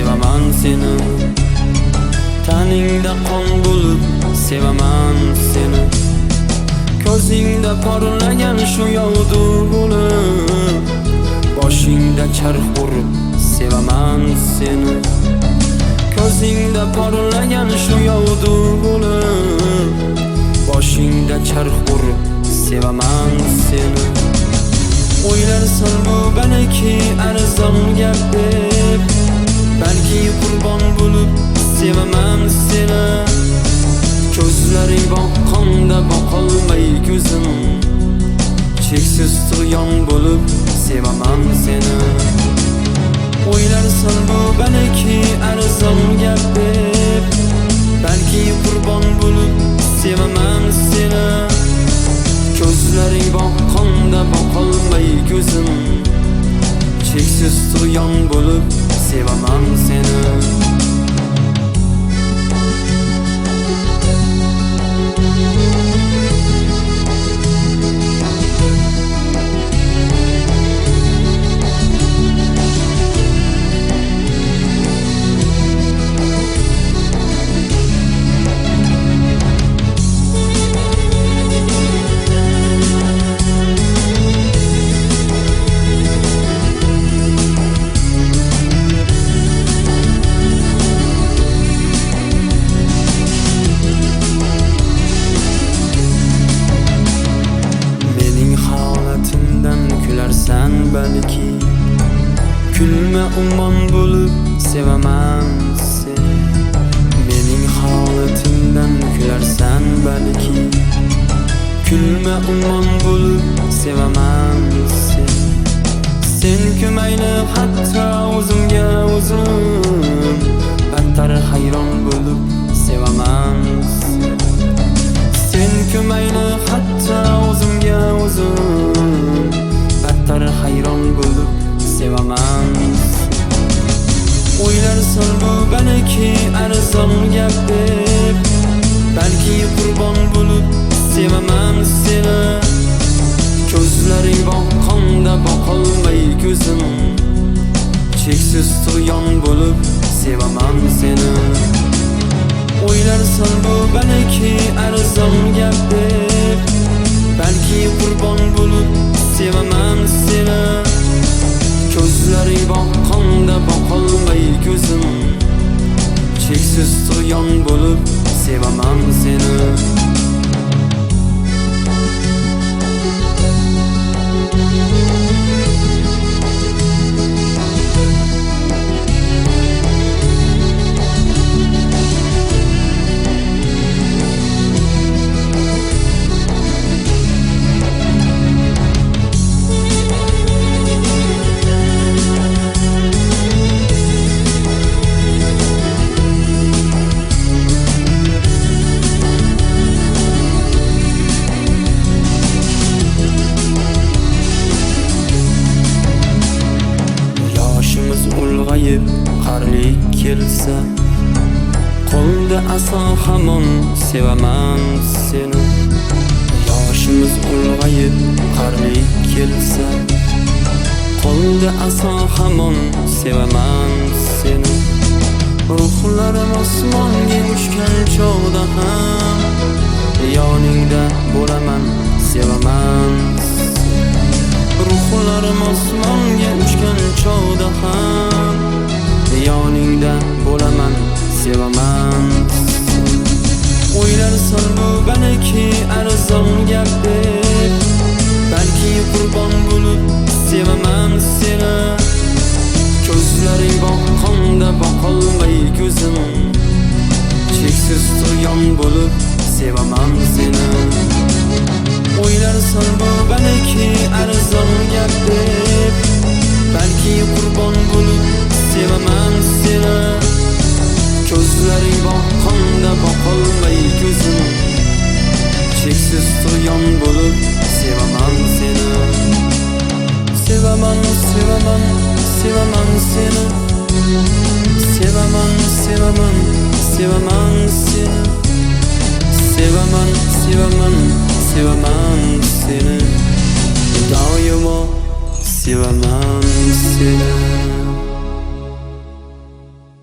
sevaman seni. Taningda qon bo'lib sevaman seni. Ko'zingda porlagan shu yovdur bo'lib, boshingda charx urib sevaman seni. Ko'zingda porlagan shu yovdur bo'lib, boshingda charx urib sevaman seni. O'ylarsan bu balki arzon gap deb, balki qurbon bo'lib sevaman seni. Ko'zlaring boqqanda boqolmay ko'zim, cheksiz tug'yon bo'lib sevaman seni. O'ylarsan bu balki arzon gap deb, balki qurbon bo'lib sevaman seni. Ko'zlaring boqqanda boqolmay ko'zim, cheksiz tug'yon bo'lib sevaman seni. Kularsan balki, kulma umon bo'lib sevaman seni. Mening holatimdan kularsan balki, kulma umon bo'lib sevaman seni. Sen mayli hatto o'zimga o'zim, battar hayron bo'lib sevaman seni. Sen mayli hatto o'zimga o'zim, battar hayron bo'lib sevaman. O'ylarsan bu balki arzon gap deb, balki qurbon bo'lib sevaman seni. Ko'zlaring boqqanda boqolmay ko'zim, cheksiz tug'yon bo'lib sevaman seni. O'ylarsan bu balki arzon gap deb, balki qurbon bo'lib sevaman seni. Ko'zlaring boqqanda boqolmay ko'zim, cheksiz tug'yon bo'lib sevaman seni. Ulg'ayib qarlik kelsa, qo'lda asa hamon sevaman seni. Yoshimiz ulg'ayib qarlik kelsa, qo'lda asa hamon sevaman seni. Ruhlarim osmonga uchgan chog'da ham, yoningda bo'laman sevaman. Ruhlarim osmonga uchgan chog'da ham, yoningda bo'laman sevaman. O'ylarsan bu balki arzon gap deb, balki qurbon bo'lib sevaman seni. Ko'zlaring boqqanda boqolmay ko'zim, cheksiz tug'yon bo'lib sevaman seni. O'ylarsan bu balki arzon gap deb, balki qurbon bo'lib sevaman seni. Ko'zlaring boqqanda boqolmay ko'zim, cheksiz tug'yon bo'lib sevaman seni. Sevaman, sevaman, sevaman seni. Sevaman, sevaman, sevaman seni. Sevaman, sevaman, sevaman seni. Doimo sevaman seni.